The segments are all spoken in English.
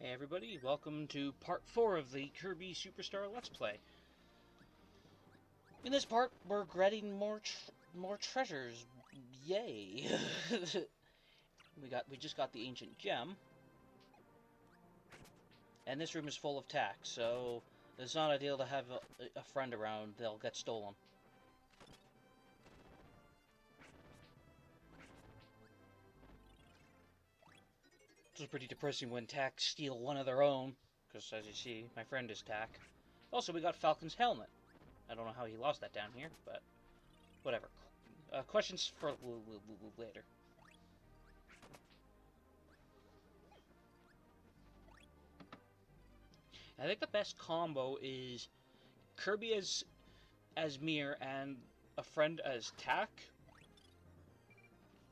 Hey everybody, welcome to part 4 of the Kirby Superstar Let's Play. In this part, we're getting more treasures. Yay! we just got the ancient gem. And this room is full of tack, so it's not ideal to have a friend around. They'll get stolen. It's pretty depressing when Tack steal one of their own, because as you see, my friend is Tack. Also, we got Falcon's helmet. I don't know how he lost that down here, but whatever. Questions for later. I think the best combo is Kirby as Mir and a friend as Tack.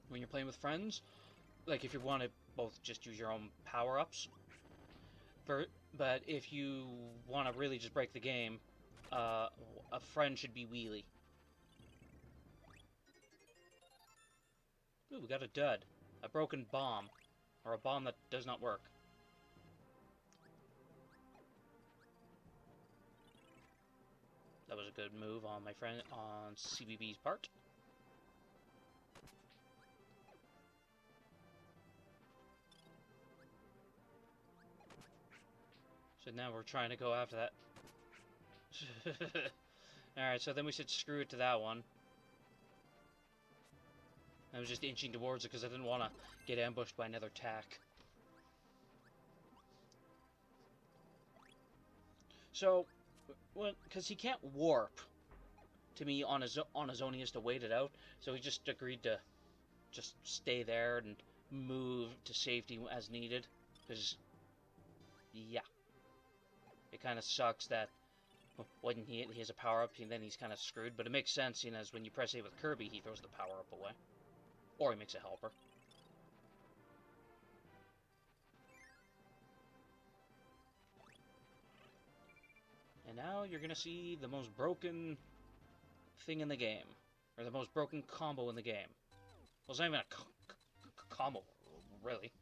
When you're playing with friends, like if you want to both just use your own power-ups. But if you want to really just break the game, a friend should be Wheelie. Ooh, we got a dud. A broken bomb. Or a bomb that does not work. That was a good move on my friend, on CBB's part. So now we're trying to go after that. Alright, so then we said screw it to that one. I was just inching towards it because I didn't want to get ambushed by another Tack. So, because he can't warp to me on his own, he has to wait it out. So he just agreed to just stay there and move to safety as needed. Because, yeah. It kind of sucks that when he has a power-up, and then he's kind of screwed. But it makes sense, seeing as when you press A with Kirby, he throws the power-up away. Or he makes a helper. And now you're going to see the most broken thing in the game. Or the most broken combo in the game. Well, it's not even a combo, really.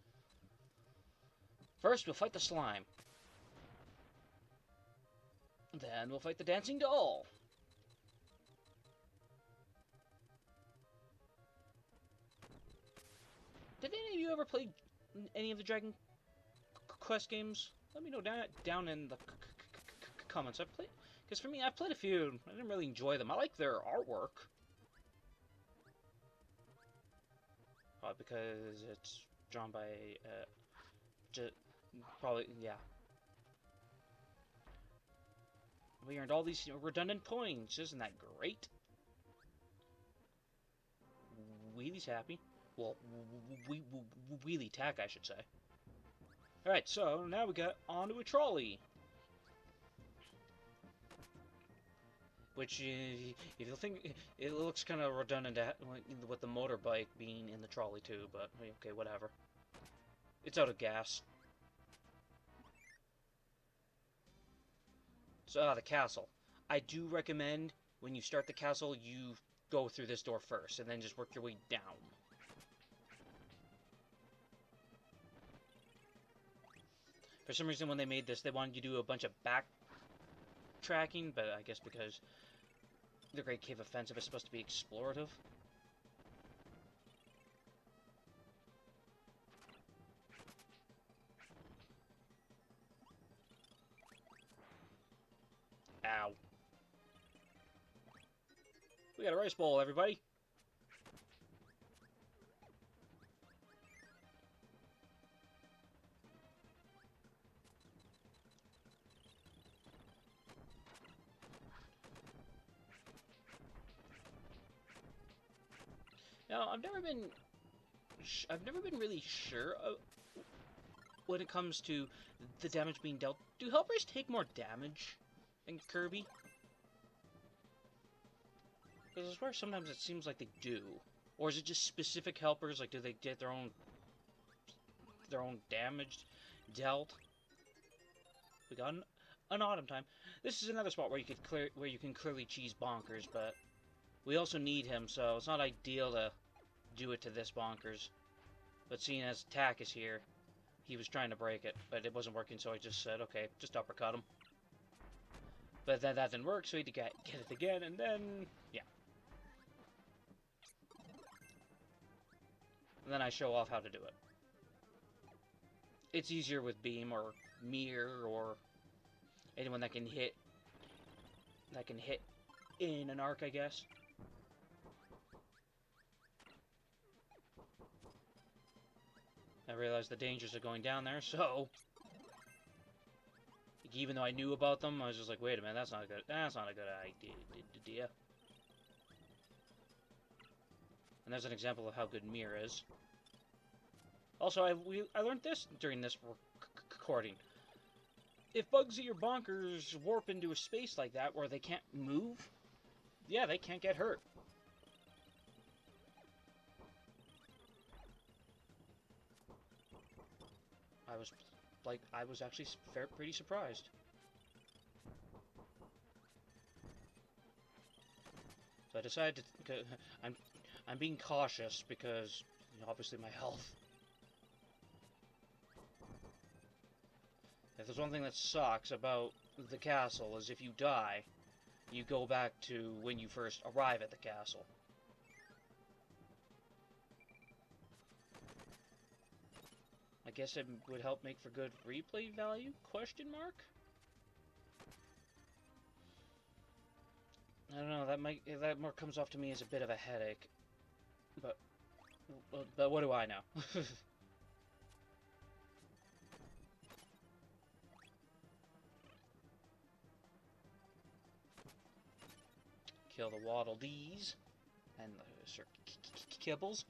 First, we'll fight the slime. Then we'll fight the dancing doll. Did any of you ever play any of the Dragon Quest games? Let me know down in the comments. I've played, because for me, I've played a few. I didn't really enjoy them. I like their artwork. Because it's drawn by probably, yeah. We earned all these redundant points. Isn't that great? Wheelie's happy. Well, Wheelie Tack, I should say. Alright, so now we got onto a trolley. Which, if you think, it looks kind of redundant with the motorbike being in the trolley too, but okay, whatever. It's out of gas. So, the castle. I do recommend, when you start the castle, you go through this door first, and then just work your way down. For some reason, when they made this, they wanted you to do a bunch of backtracking, but I guess because the Great Cave Offensive is supposed to be explorative. Ow. We got a rice bowl, everybody. Now, I've never been really sure when it comes to the damage being dealt. Do helpers take more damage than Kirby? Because I swear sometimes it seems like they do. Or is it just specific helpers? Like, do they get their own damage dealt? We got an autumn time. This is another spot where you can clearly cheese Bonkers, but we also need him, so it's not ideal to do it to this Bonkers. But seeing as Tack is here, he was trying to break it, but it wasn't working, so I just said, okay, just uppercut him. But then that didn't work, so he had to get it again, and then, yeah. And then I show off how to do it. It's easier with Beam or Mir or anyone that can hit in an arc, I guess. I realized the dangers of going down there, so even though I knew about them, I was just like, wait a minute, that's not a good idea. And there's an example of how good Mir is. Also, I learned this during this recording. If Bugsy or Bonkers warp into a space like that where they can't move, yeah, they can't get hurt. I was actually pretty surprised. So I decided to, I'm being cautious because, you know, obviously my health. If there's one thing that sucks about the castle is if you die, you go back to when you first arrive at the castle. I guess it would help make for good replay value? Question mark? I don't know, that more comes off to me as a bit of a headache. But what do I know? Kill the Waddle Dees and the Sir Kibbles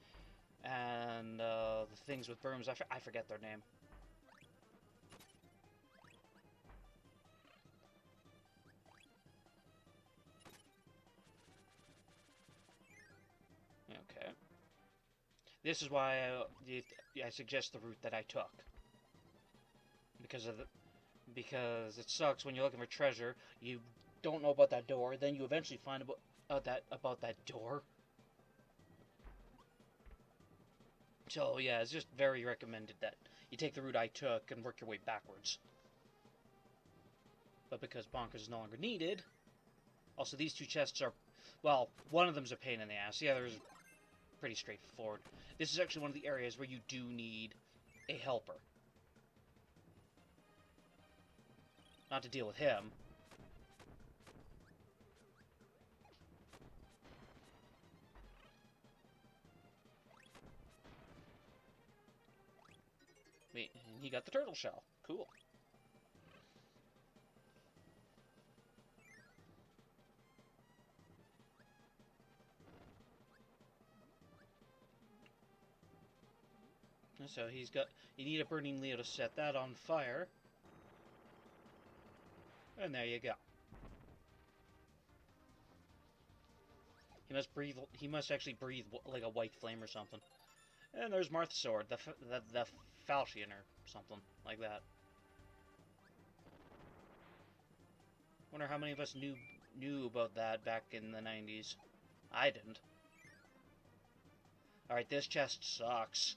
and the things with berms. I forget their name. Okay. This is why I suggest the route that I took. Because it sucks when you're looking for treasure, you don't know about that door, then you eventually find about that door. So yeah, it's just very recommended that you take the route I took and work your way backwards. But because Bonkers is no longer needed, also these two chests are, well, one of them's a pain in the ass, the other is pretty straightforward. This is actually one of the areas where you do need a helper. Not to deal with him. He got the turtle shell. Cool. So you need a burning Leo to set that on fire. And there you go. He must actually breathe like a white flame or something. And there's Marth's sword, the falchion or something like that. Wonder how many of us knew about that back in the 90s. I didn't. Alright, this chest sucks.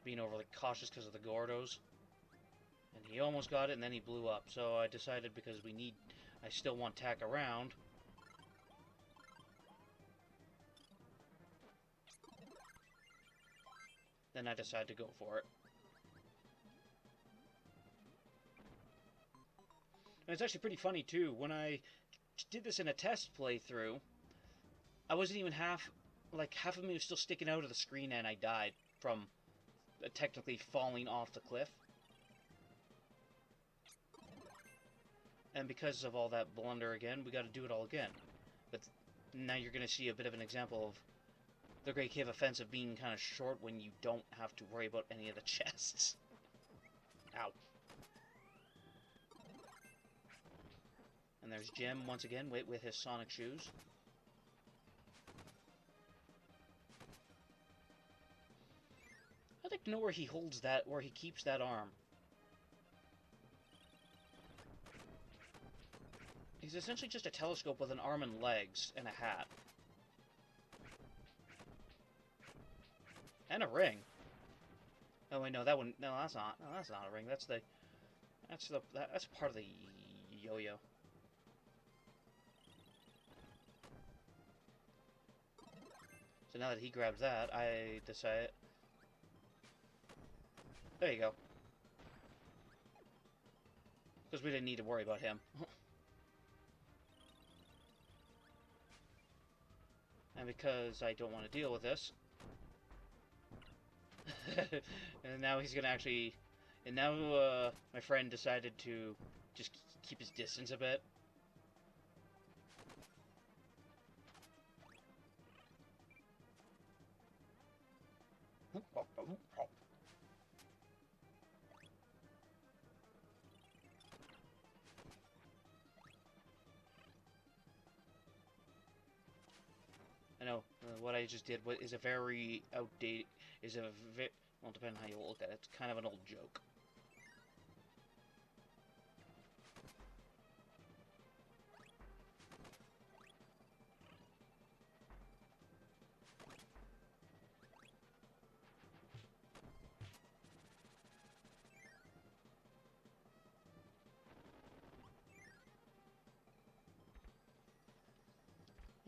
Being overly cautious because of the Gordos. And he almost got it, and then he blew up. So I decided, because I still want Tack around. Then I decided to go for it. And it's actually pretty funny, too. When I did this in a test playthrough, I wasn't even half of me was still sticking out of the screen, and I died from technically falling off the cliff. And because of all that blunder again, we got to do it all again. But now you're going to see a bit of an example of the Great Cave Offensive being kind of short when you don't have to worry about any of the chests. Ow. And there's Jim once again with his Sonic shoes. I'd like to know where he keeps that arm. He's essentially just a telescope with an arm and legs and a hat. And a ring. Oh wait, no, that wouldn't. No, that's not. No, that's not a ring. That's part of the yo-yo. So now that he grabs that, I decide. There you go. Because we didn't need to worry about him. And because I don't want to deal with this. And now he's gonna actually... And now my friend decided to just keep his distance a bit. I know, what I just did is a very outdated... Well, depending on how you look at it, it's kind of an old joke.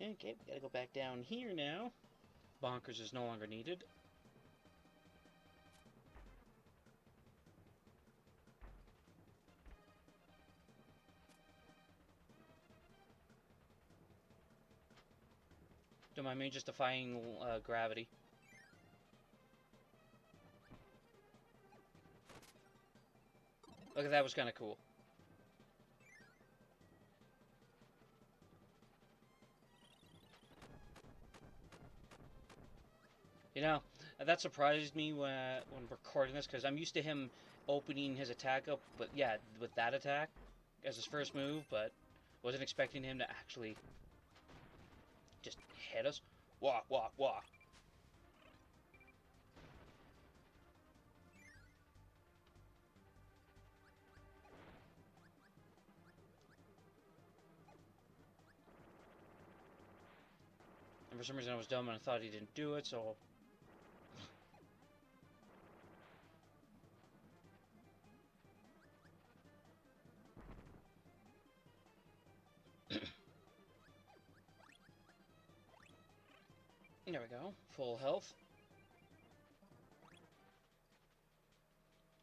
Okay, we gotta go back down here now. Bonkers is no longer needed. Don't mind me just defying gravity. Okay, that was kind of cool. You know, that surprised me when recording this, because I'm used to him opening his attack up, but yeah, with that attack as his first move, but wasn't expecting him to actually just hit us. Wah, wah, wah. And for some reason I was dumb and I thought he didn't do it, so... There we go. Full health.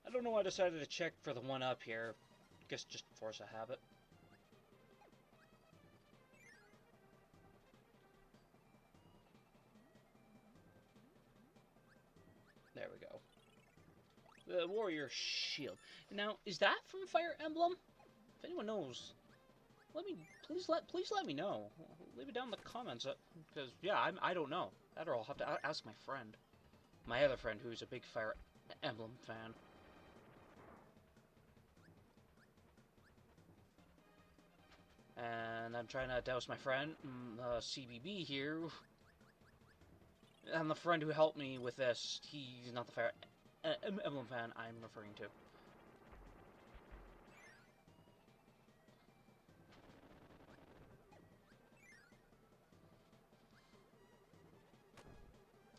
I don't know why I decided to check for the one up here. Guess just force a habit. There we go. The warrior shield. Now, is that from Fire Emblem? If anyone knows, please let me know. Leave it down in the comments, because yeah, I don't know. That or I'll have to ask my friend, my other friend, who's a big Fire Emblem fan. And I'm trying to douse my friend, CBB here. And the friend who helped me with this, he's not the Fire Emblem fan I'm referring to.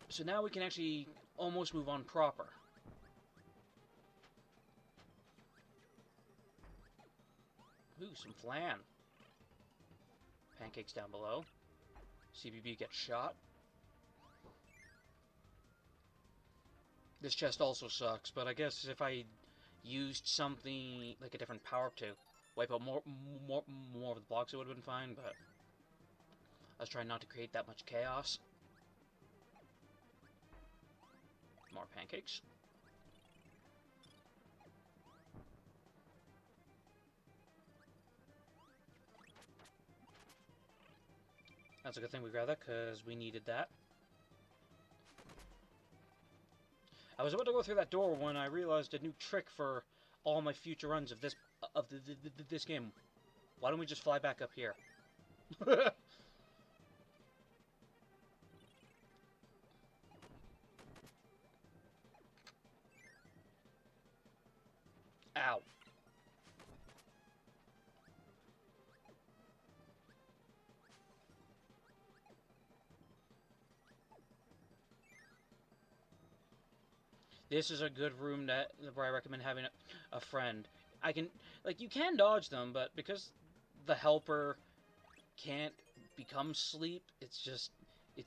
So now we can actually almost move on proper. Ooh, some flan. Pancakes down below. CBB gets shot. This chest also sucks, but I guess if I used something like a different power-up to wipe out more of the blocks, it would have been fine, but I was trying not to create that much chaos. More pancakes. That's a good thing we grabbed that, because we needed that. I was about to go through that door when I realized a new trick for all my future runs of this game. Why don't we just fly back up here? Ow. This is a good room where I recommend having a friend. I can, like, you can dodge them, but because the helper can't become sleep, it's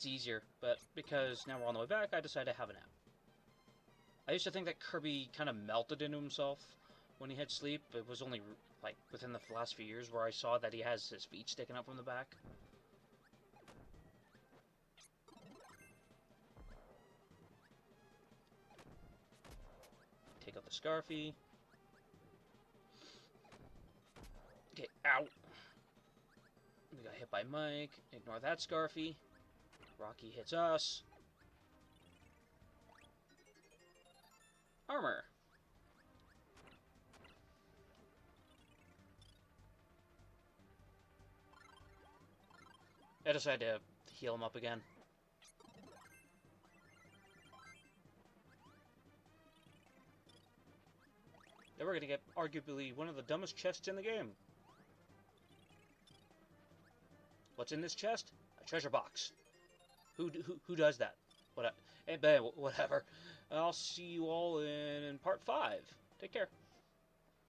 easier. But because now we're on the way back, I decided to have a nap. I used to think that Kirby kind of melted into himself when he had sleep. It was only, like, within the last few years where I saw that he has his feet sticking up from the back. Take out the Scarfy. Okay, ow. We got hit by Mike. Ignore that Scarfy. Rocky hits us. Armor. I decided to heal him up again. Then we're gonna get arguably one of the dumbest chests in the game. What's in this chest? A treasure box. Who does that? Whatever. Whatever. I'll see you all in part 5. Take care.